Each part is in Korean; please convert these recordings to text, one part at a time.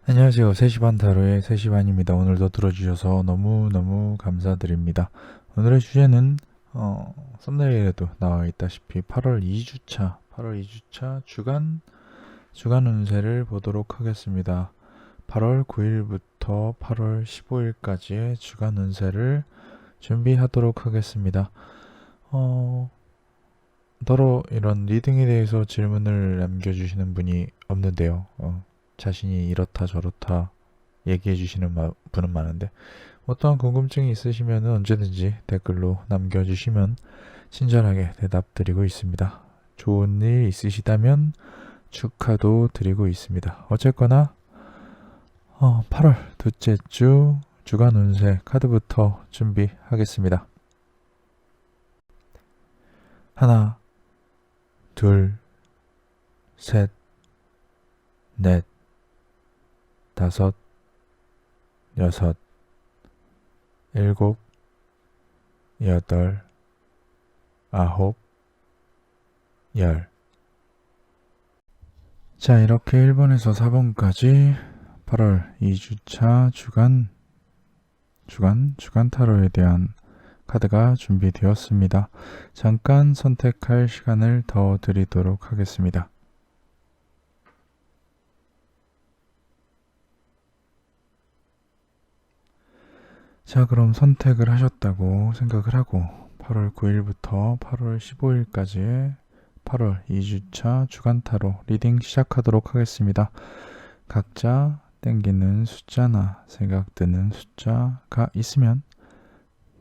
안녕하세요. 3시 반 타로의 3시 반입니다. 오늘도 들어주셔서 너무너무 감사드립니다. 오늘의 주제는 썸네일에도 나와 있다시피 8월 2주차 주간 운세를 보도록 하겠습니다. 8월 9일부터 8월 15일까지의 주간 운세를 준비하도록 하겠습니다. 더러 이런 리딩에 대해서 질문을 남겨주시는 분이 없는데요. 자신이 이렇다 저렇다 얘기해 주시는 분은 많은데 어떠한 궁금증이 있으시면 언제든지 댓글로 남겨주시면 친절하게 대답드리고 있습니다. 좋은 일 있으시다면 축하도 드리고 있습니다. 어쨌거나 8월 둘째 주 주간 운세 카드부터 준비하겠습니다. 하나, 둘, 셋, 넷, 다섯, 여섯, 일곱, 여덟, 아홉, 열. 자, 이렇게 1번에서 4번까지 8월 2주차 주간 타로에 대한 카드가 준비되었습니다. 잠깐 선택할 시간을 더 드리도록 하겠습니다. 자, 그럼 선택을 하셨다고 생각을 하고 8월 9일부터 8월 15일까지의 8월 2주차 주간 타로 리딩 시작하도록 하겠습니다. 각자 땡기는 숫자나 생각드는 숫자가 있으면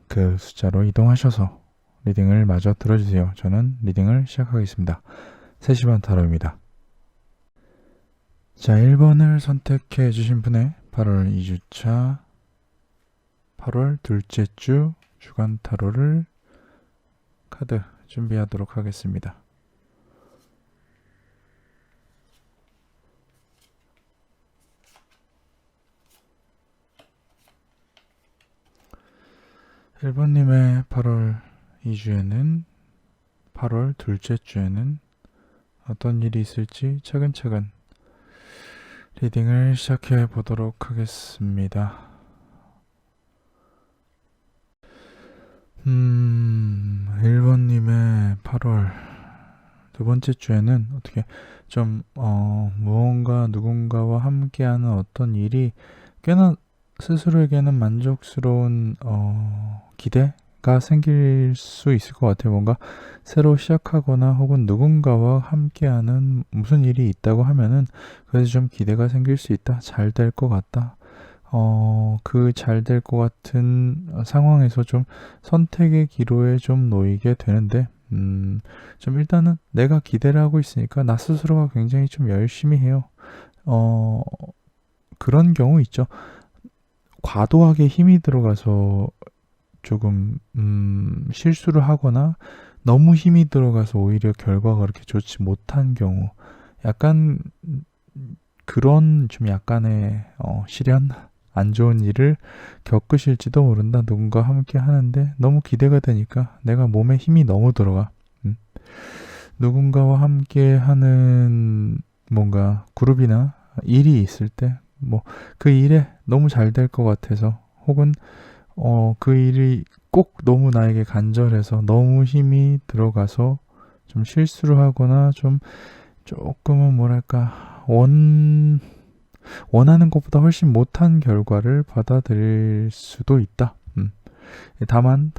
그 숫자로 이동하셔서 리딩을 마저 들어주세요. 저는 리딩을 시작하겠습니다. 3시 반 타로입니다. 자, 1번을 선택해 주신 분의 8월 2주차 8월 둘째 주 주간 타로를 카드 준비하도록 하겠습니다. (1번님의) 8월 2주에는 8월 둘째 주에는 어떤 일이 있을지 차근차근 리딩을 시작해 보도록 하겠습니다. 1번님의 8월 두 번째 주에는 어떻게 좀 무언가 누군가와 함께하는 어떤 일이 꽤나 스스로에게는 만족스러운 기대가 생길 수 있을 것 같아요. 뭔가 새로 시작하거나 혹은 누군가와 함께하는 무슨 일이 있다고 하면은 그래서 좀 기대가 생길 수 있다. 잘 될 것 같다. 그 잘 될 것 같은 상황에서 좀 선택의 기로에 좀 놓이게 되는데 좀 일단은 내가 기대를 하고 있으니까 나 스스로가 굉장히 좀 열심히 해요. 그런 경우 있죠. 과도하게 힘이 들어가서 조금 실수를 하거나 너무 힘이 들어가서 오히려 결과가 그렇게 좋지 못한 경우 약간 그런 좀 약간의 시련 안 좋은 일을 겪으실지도 모른다. 누군가 함께 하는데 너무 기대가 되니까 내가 몸에 힘이 너무 들어가. 누군가와 함께 하는 뭔가 그룹이나 일이 있을 때 뭐 그 일에 너무 잘 될 것 같아서 혹은 그 일이 꼭 너무 나에게 간절해서 너무 힘이 들어가서 좀 실수를 하거나 좀 조금은 뭐랄까 원하는 것보다 훨씬 못한 결과를 받아들일 수도 있다. 다만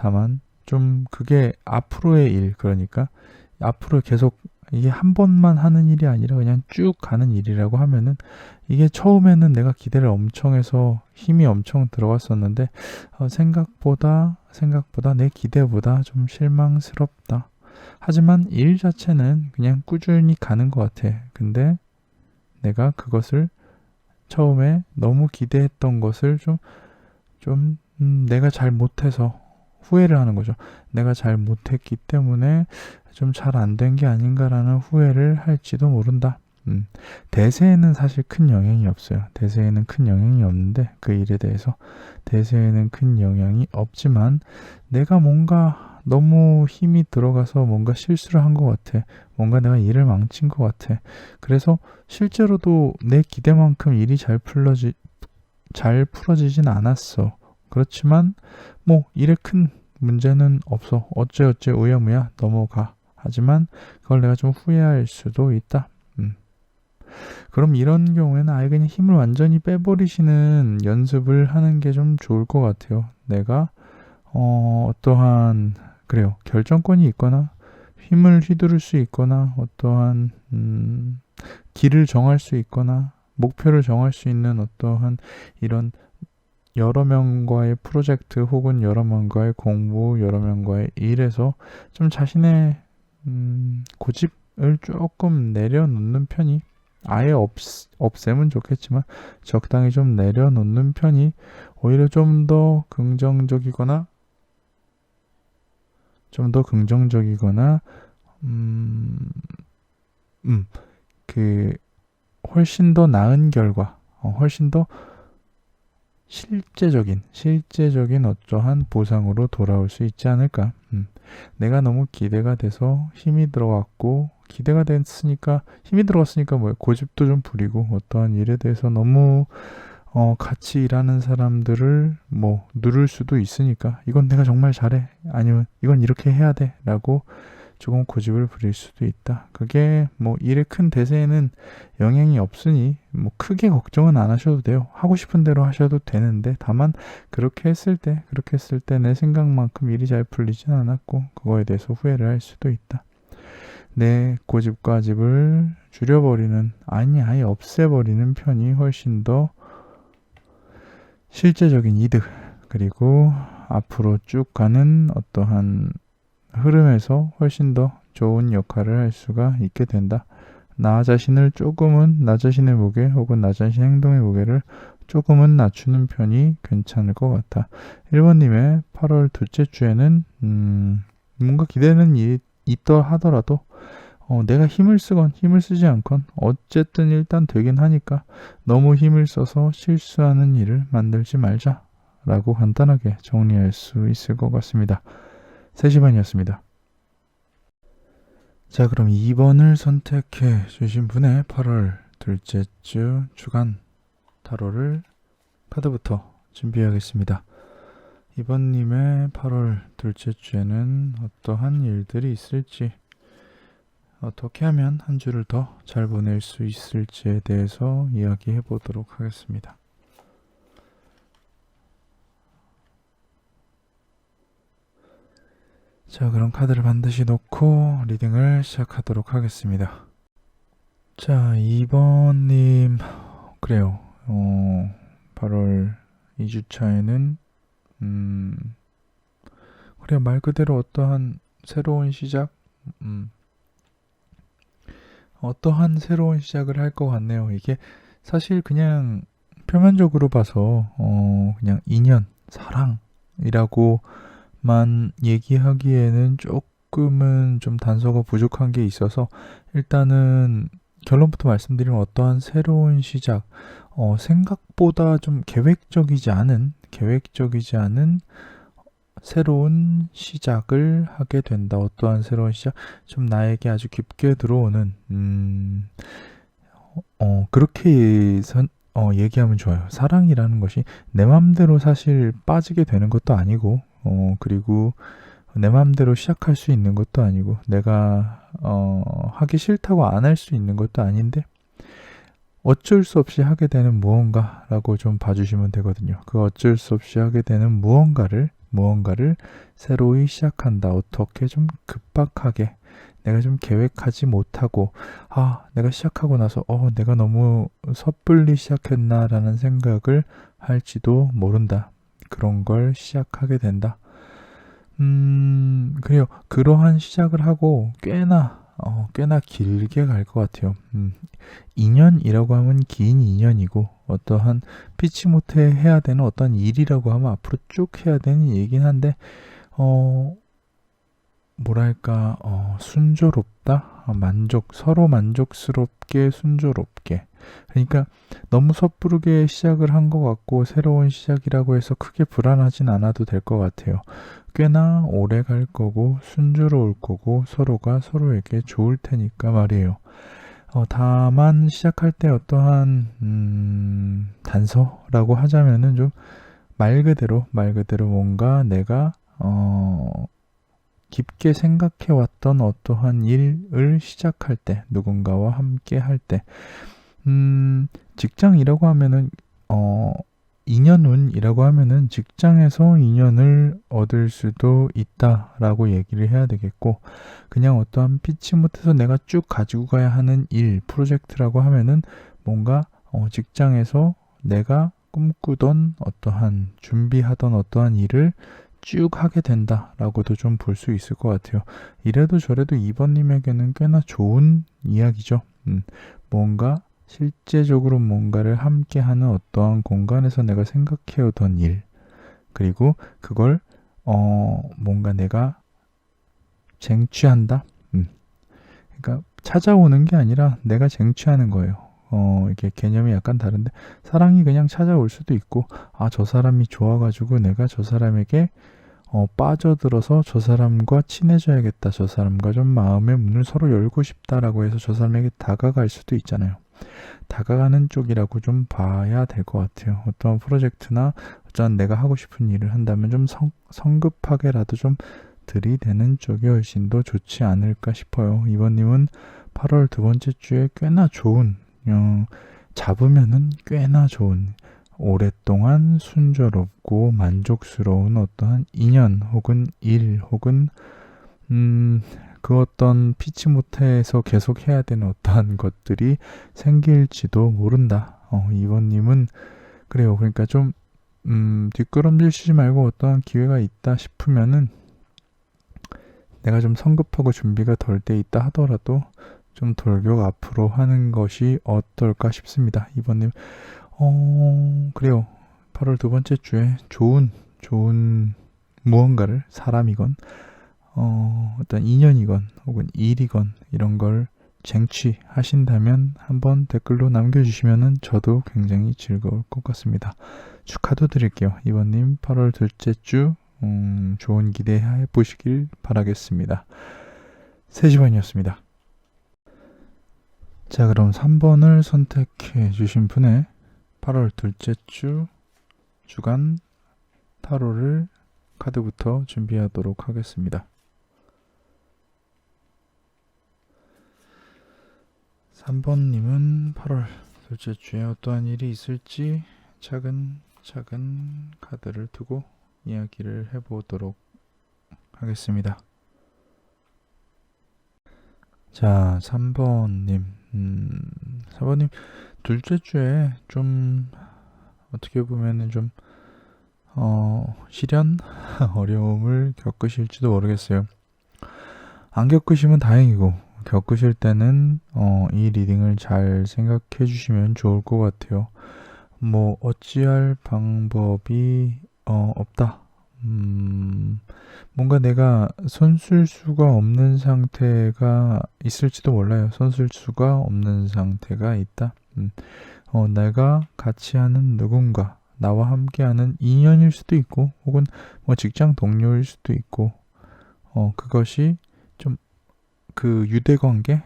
좀 그게 앞으로의 일, 그러니까 앞으로 계속 이게 한 번만 하는 일이 아니라 그냥 쭉 가는 일이라고 하면은 이게 처음에는 내가 기대를 엄청 해서 힘이 엄청 들어갔었는데 생각보다 내 기대보다 좀 실망스럽다. 하지만 일 자체는 그냥 꾸준히 가는 것 같아. 근데 내가 그것을 처음에 너무 기대했던 것을 내가 잘 못해서 후회를 하는 거죠. 내가 잘 못했기 때문에 좀 잘 안 된 게 아닌가라는 후회를 할지도 모른다. 대세에는 사실 큰 영향이 없어요. 대세에는 큰 영향이 없는데 그 일에 대해서 대세에는 큰 영향이 없지만 내가 뭔가 너무 힘이 들어가서 뭔가 실수를 한 것 같아. 뭔가 내가 일을 망친 것 같아. 그래서 실제로도 내 기대만큼 일이 잘 풀어지진 않았어. 그렇지만 뭐 일에 큰 문제는 없어. 어째어째 우야무야 넘어가. 하지만 그걸 내가 좀 후회할 수도 있다. 그럼 이런 경우에는 아예 그냥 힘을 완전히 빼버리시는 연습을 하는 게 좀 좋을 것 같아요. 내가 어떠한 그래요. 결정권이 있거나 힘을 휘두를 수 있거나 어떠한 길을 정할 수 있거나 목표를 정할 수 있는 어떠한 이런 여러 명과의 프로젝트 혹은 여러 명과의 공부, 여러 명과의 일에서 좀 자신의 고집을 조금 내려놓는 편이 아예 없애면 좋겠지만 적당히 좀 내려놓는 편이 오히려 좀 더 긍정적이거나 그 훨씬 더 나은 결과, 훨씬 더 실제적인 어떠한 보상으로 돌아올 수 있지 않을까. 내가 너무 기대가 돼서 힘이 들어갔고 기대가 됐으니까 힘이 들어갔으니까 뭐야 고집도 좀 부리고 어떠한 일에 대해서 너무 같이 일하는 사람들을 뭐 누를 수도 있으니까 이건 내가 정말 잘해 아니면 이건 이렇게 해야 돼 라고 조금 고집을 부릴 수도 있다. 그게 뭐 일의 큰 대세에는 영향이 없으니 뭐 크게 걱정은 안 하셔도 돼요. 하고 싶은 대로 하셔도 되는데 다만 그렇게 했을 때 내 생각만큼 일이 잘 풀리진 않았고 그거에 대해서 후회를 할 수도 있다. 내 고집을 줄여버리는 아예 없애버리는 편이 훨씬 더 실제적인 이득 그리고 앞으로 쭉 가는 어떠한 흐름에서 훨씬 더 좋은 역할을 할 수가 있게 된다. 나 자신의 무게 혹은 나 자신의 행동의 무게를 조금은 낮추는 편이 괜찮을 것 같아. 1번님의 8월 둘째 주에는 뭔가 기대는 일이 있더 하더라도 내가 힘을 쓰건 힘을 쓰지 않건 어쨌든 일단 되긴 하니까 너무 힘을 써서 실수하는 일을 만들지 말자 라고 간단하게 정리할 수 있을 것 같습니다. 3시 반이었습니다. 자, 그럼 2번을 선택해 주신 분의 8월 둘째 주 주간 타로를 카드부터 준비하겠습니다. 2번님의 8월 둘째 주에는 어떠한 일들이 있을지 어떻게 하면 한 주를 더 잘 보낼 수 있을지에 대해서 이야기해 보도록 하겠습니다. 자, 그럼 카드를 반드시 놓고 리딩을 시작하도록 하겠습니다. 자, 2번님 그래요. 8월 2주차에는 그래요. 말 그대로 어떠한 새로운 시작 어떠한 새로운 시작을 할 것 같네요. 이게 사실 그냥 표면적으로 봐서 그냥 인연, 사랑이라고만 얘기하기에는 조금은 좀 단서가 부족한 게 있어서 일단은 결론부터 말씀드리면 어떠한 새로운 시작, 생각보다 좀 계획적이지 않은 새로운 시작을 하게 된다. 어떠한 새로운 시작? 좀 나에게 아주 깊게 들어오는 그렇게 얘기하면 좋아요. 사랑이라는 것이 내 맘대로 사실 빠지게 되는 것도 아니고 그리고 내 맘대로 시작할 수 있는 것도 아니고 내가 하기 싫다고 안 할 수 있는 것도 아닌데 어쩔 수 없이 하게 되는 무언가라고 좀 봐주시면 되거든요. 그 어쩔 수 없이 하게 되는 무언가를 새로이 시작한다. 어떻게 좀 급박하게 내가 좀 계획하지 못하고 내가 시작하고 나서 내가 너무 섣불리 시작했나라는 생각을 할지도 모른다. 그런 걸 시작하게 된다. 그래요. 그러한 시작을 하고 꽤나 길게 갈 것 같아요. 2년이라고 하면 긴 2년이고 어떠한 피치 못해 해야 되는 어떤 일이라고 하면 앞으로 쭉 해야 되는 일이긴 한데 뭐랄까, 순조롭다? 서로 만족스럽게, 순조롭게. 그러니까 너무 섣부르게 시작을 한 것 같고, 새로운 시작이라고 해서 크게 불안하진 않아도 될 것 같아요. 꽤나 오래 갈 거고, 순조로울 거고, 서로가 서로에게 좋을 테니까 말이에요. 다만 시작할 때 어떠한 단서라고 하자면은 좀 말 그대로 뭔가 내가 깊게 생각해왔던 어떠한 일을 시작할 때, 누군가와 함께 할 때, 직장이라고 하면은, 인연운이라고 하면은 직장에서 인연을 얻을 수도 있다라고 얘기를 해야 되겠고, 그냥 어떠한 피치 못해서 내가 쭉 가지고 가야 하는 일, 프로젝트라고 하면은 뭔가 직장에서 내가 꿈꾸던 어떠한 준비하던 어떠한 일을 쭉 하게 된다라고도 좀 볼 수 있을 것 같아요. 이래도 저래도 2번님에게는 꽤나 좋은 이야기죠. 뭔가 실제적으로 뭔가를 함께하는 어떠한 공간에서 내가 생각해오던 일, 그리고 그걸 뭔가 내가 쟁취한다. 그러니까 찾아오는 게 아니라 내가 쟁취하는 거예요. 이게 개념이 약간 다른데, 사랑이 그냥 찾아올 수도 있고, 저 사람이 좋아가지고 내가 저 사람에게 빠져들어서 저 사람과 친해져야겠다, 저 사람과 좀 마음의 문을 서로 열고 싶다라고 해서 저 사람에게 다가갈 수도 있잖아요. 다가가는 쪽이라고 좀 봐야 될 것 같아요. 어떤 프로젝트나 어떤 내가 하고 싶은 일을 한다면 좀 성급하게라도 좀 들이대는 쪽이 훨씬 더 좋지 않을까 싶어요. 이번님은 8월 두 번째 주에 꽤나 좋은, 잡으면은 꽤나 좋은, 오랫동안 순조롭고 만족스러운 어떠한 인연 혹은 일 혹은 그 어떤 피치 못해서 계속 해야 되는 어떠한 것들이 생길지도 모른다. 이번님은 그래요. 그러니까 좀 뒷걸음질 치지 말고 어떠한 기회가 있다 싶으면은, 내가 좀 성급하고 준비가 덜 돼 있다 하더라도 좀 돌격 앞으로 하는 것이 어떨까 싶습니다. 이번님, 그래요. 8월 두 번째 주에 좋은 무언가를, 사람이건 어떤 인연이건 혹은 일이건 이런 걸 쟁취하신다면 한번 댓글로 남겨주시면은 저도 굉장히 즐거울 것 같습니다. 축하도 드릴게요. 이번님 8월 둘째 주 좋은 기대해 보시길 바라겠습니다. 3시반이었습니다. 자, 그럼 3번을 선택해 주신 분의 8월 둘째 주 주간 타로를 카드부터 준비하도록 하겠습니다. 3번님은 8월 둘째 주에 어떠한 일이 있을지 차근차근 카드를 두고 이야기를 해보도록 하겠습니다. 자, 3번님. 4번님, 둘째 주에 좀 어떻게 보면은 좀 시련? 어려움을 겪으실지도 모르겠어요. 안 겪으시면 다행이고, 겪으실 때는 이 리딩을 잘 생각해 주시면 좋을 것 같아요. 뭐 어찌할 방법이 없다. 뭔가 내가 손쓸 수가 없는 상태가 있을지도 몰라요. 손쓸 수가 없는 상태가 있다. 내가 같이 하는 누군가, 나와 함께하는 인연일 수도 있고, 혹은 뭐 직장 동료일 수도 있고, 그것이 좀 그 유대관계가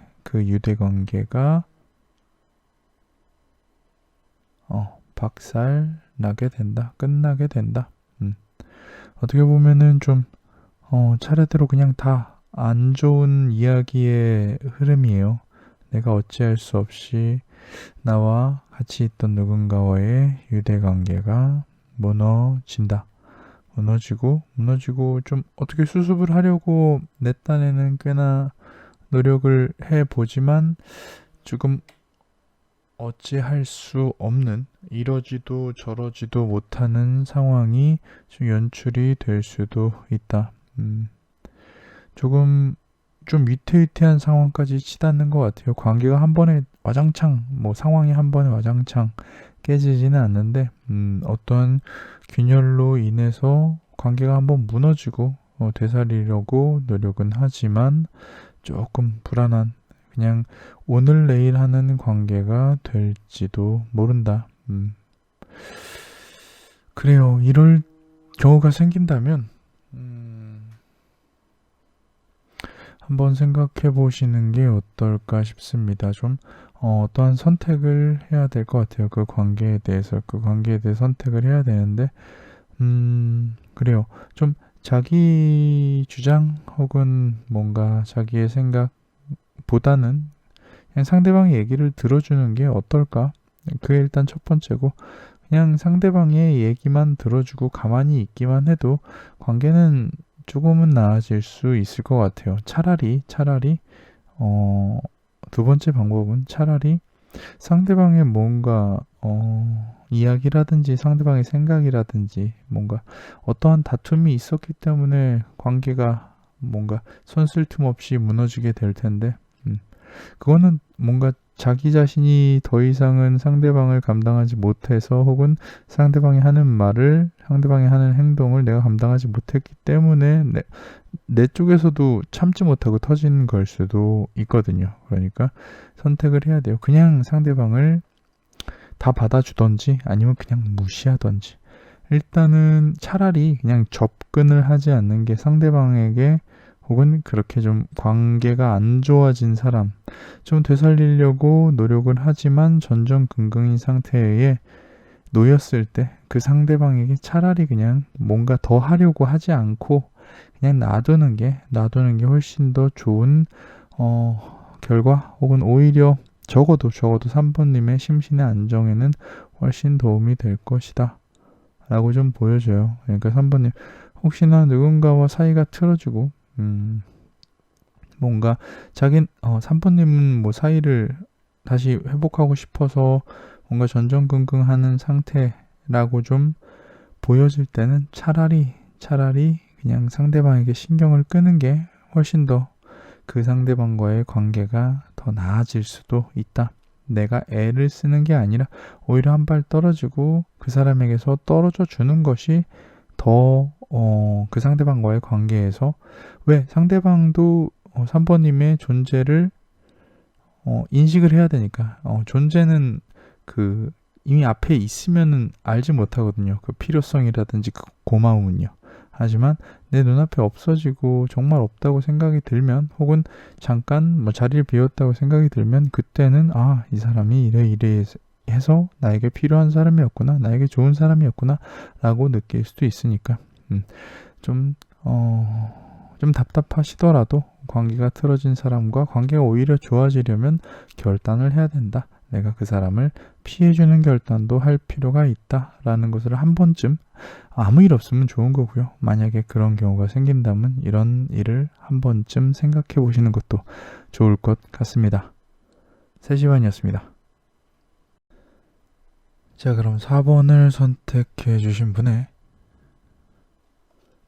박살 나게 된다, 끝나게 된다. 어떻게 보면은 좀 차례대로 그냥 다 안 좋은 이야기의 흐름이에요. 내가 어찌할 수 없이 나와 같이 있던 누군가와의 유대관계가 무너진다. 무너지고 좀 어떻게 수습을 하려고 내 딴에는 꽤나 노력을 해보지만 조금 어찌할 수 없는, 이러지도 저러지도 못하는 상황이 좀 연출이 될 수도 있다. 조금 좀 위태위태한 상황까지 치닫는 것 같아요. 관계가 한 번에 와장창, 상황이 한 번에 와장창 깨지지는 않는데, 어떤 균열로 인해서 관계가 한번 무너지고, 되살리려고 노력은 하지만 조금 불안한, 그냥 오늘 내일 하는 관계가 될지도 모른다. 그래요. 이럴 경우가 생긴다면 한번 생각해 보시는 게 어떨까 싶습니다. 좀 어떠한 선택을 해야 될 것 같아요. 그 관계에 대해서 선택을 해야 되는데 그래요. 좀 자기 주장 혹은 뭔가 자기의 생각보다는 그냥 상대방의 얘기를 들어주는 게 어떨까? 그게 일단 첫 번째고, 그냥 상대방의 얘기만 들어주고 가만히 있기만 해도 관계는 조금은 나아질 수 있을 것 같아요. 차라리 두 번째 방법은 차라리 상대방의 뭔가 이야기라든지 상대방의 생각이라든지 뭔가 어떠한 다툼이 있었기 때문에 관계가 뭔가 손쓸 틈 없이 무너지게 될 텐데 그거는 뭔가 자기 자신이 더 이상은 상대방을 감당하지 못해서 혹은 상대방이 하는 말을, 상대방이 하는 행동을 내가 감당하지 못했기 때문에 내 쪽에서도 참지 못하고 터지는 걸 수도 있거든요. 그러니까 선택을 해야 돼요. 그냥 상대방을 다 받아주던지 아니면 그냥 무시하던지. 일단은 차라리 그냥 접근을 하지 않는 게 상대방에게 혹은 그렇게 좀 관계가 안 좋아진 사람, 좀 되살리려고 노력을 하지만 전전긍긍인 상태에 놓였을 때 그 상대방에게 차라리 그냥 뭔가 더 하려고 하지 않고 그냥 놔두는 게 훨씬 더 좋은 결과 혹은 오히려 적어도 3번님의 심신의 안정에는 훨씬 도움이 될 것이다 라고 좀 보여줘요. 그러니까 3번님 혹시나 누군가와 사이가 틀어지고 뭔가 3번님은 뭐 사이를 다시 회복하고 싶어서 뭔가 전전긍긍하는 상태라고 좀 보여질 때는 차라리 그냥 상대방에게 신경을 끄는 게 훨씬 더 그 상대방과의 관계가 더 나아질 수도 있다. 내가 애를 쓰는 게 아니라 오히려 한 발 떨어지고 그 사람에게서 떨어져 주는 것이 더 그 상대방과의 관계에서, 왜 상대방도 3번님의 존재를 인식을 해야 되니까 존재는 그 이미 앞에 있으면은 알지 못하거든요. 그 필요성이라든지 그 고마움은요. 하지만 내 눈앞에 없어지고 정말 없다고 생각이 들면, 혹은 잠깐 뭐 자리를 비웠다고 생각이 들면, 그때는 이 사람이 이래 해서 나에게 필요한 사람이었구나, 나에게 좋은 사람이었구나 라고 느낄 수도 있으니까 좀 답답하시더라도 관계가 틀어진 사람과 관계가 오히려 좋아지려면 결단을 해야 된다. 내가 그 사람을 피해주는 결단도 할 필요가 있다라는 것을 한 번쯤, 아무 일 없으면 좋은 거고요. 만약에 그런 경우가 생긴다면 이런 일을 한 번쯤 생각해 보시는 것도 좋을 것 같습니다. 3시반이었습니다. 자, 그럼 4번을 선택해 주신 분의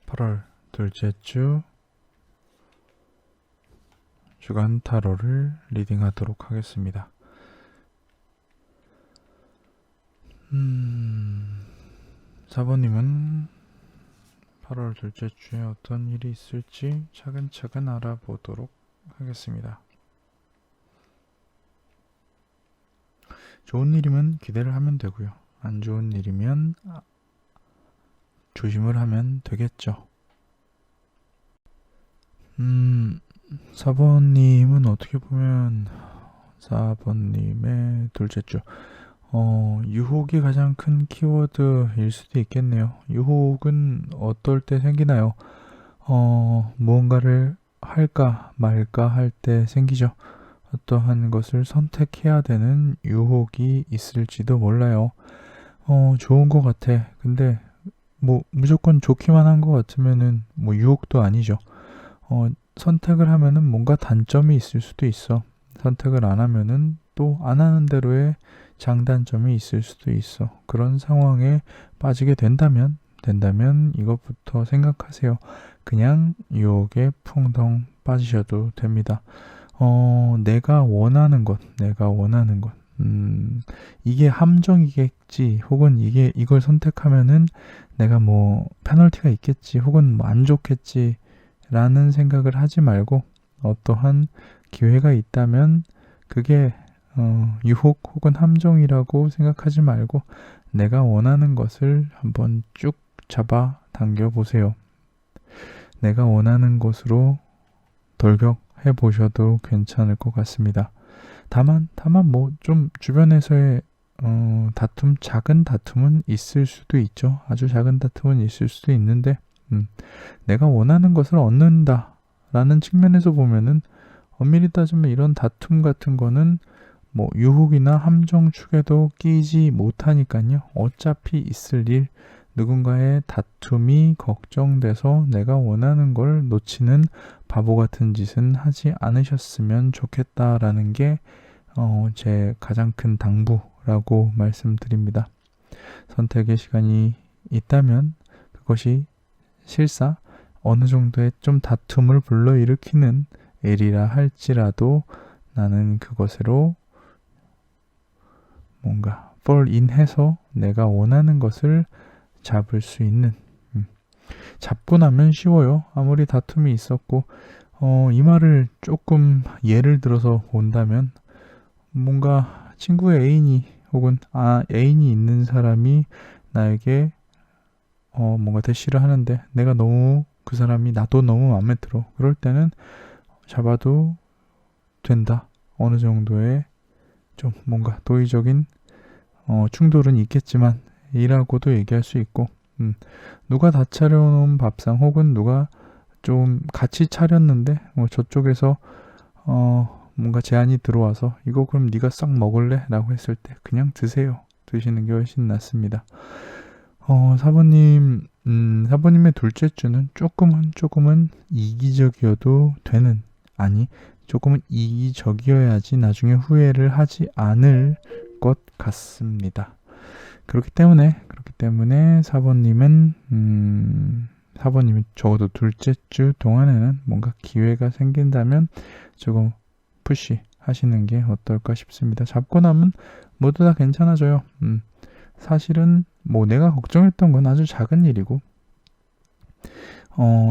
8월 둘째 주 주간 타로를 리딩하도록 하겠습니다. 4번님은 8월 둘째 주에 어떤 일이 있을지 차근차근 알아보도록 하겠습니다. 좋은 일이면 기대를 하면 되고요. 안 좋은 일이면 조심을 하면 되겠죠. 4번님은 어떻게 보면 4번님의 둘째 주 유혹이 가장 큰 키워드일 수도 있겠네요. 유혹은 어떨 때 생기나요? 무언가를 할까 말까 할 때 생기죠. 어떠한 것을 선택해야 되는 유혹이 있을지도 몰라요. 좋은 것 같아. 근데 뭐 무조건 좋기만 한 것 같으면은 뭐 유혹도 아니죠. 선택을 하면은 뭔가 단점이 있을 수도 있어. 선택을 안 하면은 또 안 하는 대로의 장단점이 있을 수도 있어. 그런 상황에 빠지게 된다면 이것부터 생각하세요. 그냥 유혹에 풍덩 빠지셔도 됩니다. 내가 원하는 것, 이게 함정이겠지, 혹은 이걸 선택하면은 내가 뭐 페널티가 있겠지, 혹은 뭐 안 좋겠지, 라는 생각을 하지 말고 어떠한 기회가 있다면 그게 유혹 혹은 함정이라고 생각하지 말고 내가 원하는 것을 한번 쭉 잡아 당겨 보세요. 내가 원하는 것으로 돌격해 보셔도 괜찮을 것 같습니다. 다만 뭐 좀 주변에서의 다툼, 작은 다툼은 있을 수도 있죠. 아주 작은 다툼은 있을 수도 있는데 내가 원하는 것을 얻는다 라는 측면에서 보면은 엄밀히 따지면 이런 다툼 같은 거는 뭐 유혹이나 함정 축에도 끼지 못하니까요. 어차피 있을 일, 누군가의 다툼이 걱정돼서 내가 원하는 걸 놓치는 바보 같은 짓은 하지 않으셨으면 좋겠다라는 게 제 가장 큰 당부라고 말씀드립니다. 선택의 시간이 있다면 그것이 실사 어느 정도의 좀 다툼을 불러일으키는 일이라 할지라도 나는 그것으로 뭔가 fall in 해서 내가 원하는 것을 잡을 수 있는 잡고 나면 쉬워요. 아무리 다툼이 있었고 이 말을 조금 예를 들어서 본다면 뭔가 친구의 애인이 혹은 애인이 있는 사람이 나에게 뭔가 대시를 하는데 내가 너무 그 사람이 나도 너무 마음에 들어. 그럴 때는 잡아도 된다. 어느 정도의 좀 뭔가 도의적인 충돌은 있겠지만 이라고도 얘기할 수 있고 누가 다 차려놓은 밥상 혹은 누가 좀 같이 차렸는데 저쪽에서 뭔가 제안이 들어와서 이거 그럼 네가 싹 먹을래? 라고 했을 때 그냥 드세요. 드시는 게 훨씬 낫습니다. 사부님의 둘째 주는 조금은 이기적이어도 되는 조금은 이기적이어야지 나중에 후회를 하지 않을 것 같습니다. 그렇기 때문에 사부님이 적어도 둘째 주 동안에는 뭔가 기회가 생긴다면 조금 푸시 하시는 게 어떨까 싶습니다. 잡고 나면 모두 다 괜찮아져요. 사실은 뭐 내가 걱정했던 건 아주 작은 일이고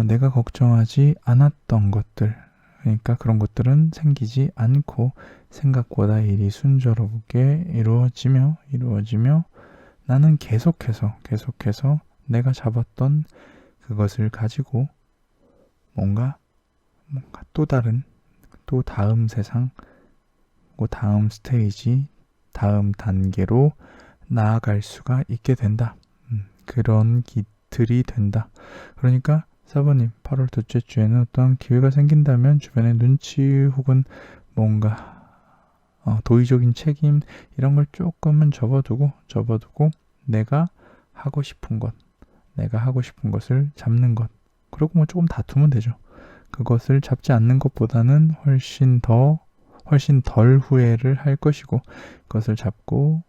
내가 걱정하지 않았던 것들 그러니까 그런 것들은 생기지 않고 생각보다 일이 순조롭게 이루어지며 나는 계속해서 내가 잡았던 그것을 가지고 뭔가 또 다른 또 다음 세상 다음 스테이지 다음 단계로 나아갈 수가 있게 된다. 그런 기틀이 된다. 그러니까 사부님 8월 둘째 주에는 어떤 기회가 생긴다면 주변에 눈치 혹은 뭔가 도의적인 책임 이런 걸 조금은 접어두고 내가 하고 싶은 것을 잡는 것 그리고 뭐 조금 다투면 되죠. 그것을 잡지 않는 것보다는 훨씬 덜 후회를 할 것이고 그것을 잡고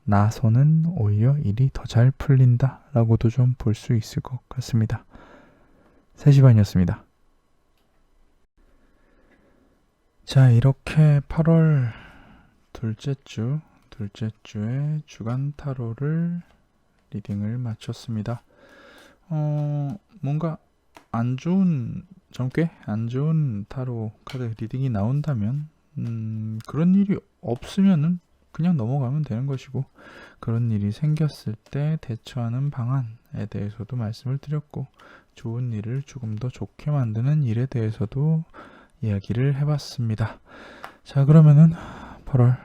나서는 오히려 일이 더 잘 풀린다 라고도 좀 볼 수 있을 것 같습니다. 3시 반이었습니다. 자, 이렇게 8월 둘째 주의 주간 타로를 리딩을 마쳤습니다. 뭔가 꽤 안 좋은 타로 카드 리딩이 나온다면 그런 일이 없으면은 그냥 넘어가면 되는 것이고 그런 일이 생겼을 때 대처하는 방안에 대해서도 말씀을 드렸고 좋은 일을 조금 더 좋게 만드는 일에 대해서도 이야기를 해봤습니다. 자, 그러면은 8월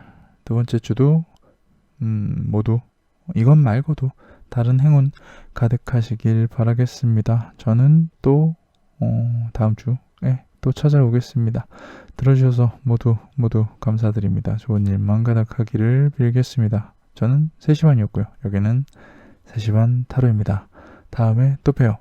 두 번째 주도 모두 이것 말고도 다른 행운 가득하시길 바라겠습니다. 저는 또 다음 주에 또 찾아오겠습니다. 들어주셔서 모두 감사드립니다. 좋은 일만 가득하기를 빌겠습니다. 저는 3시 반이었고요. 여기는 3시 반 타로입니다. 다음에 또 봬요.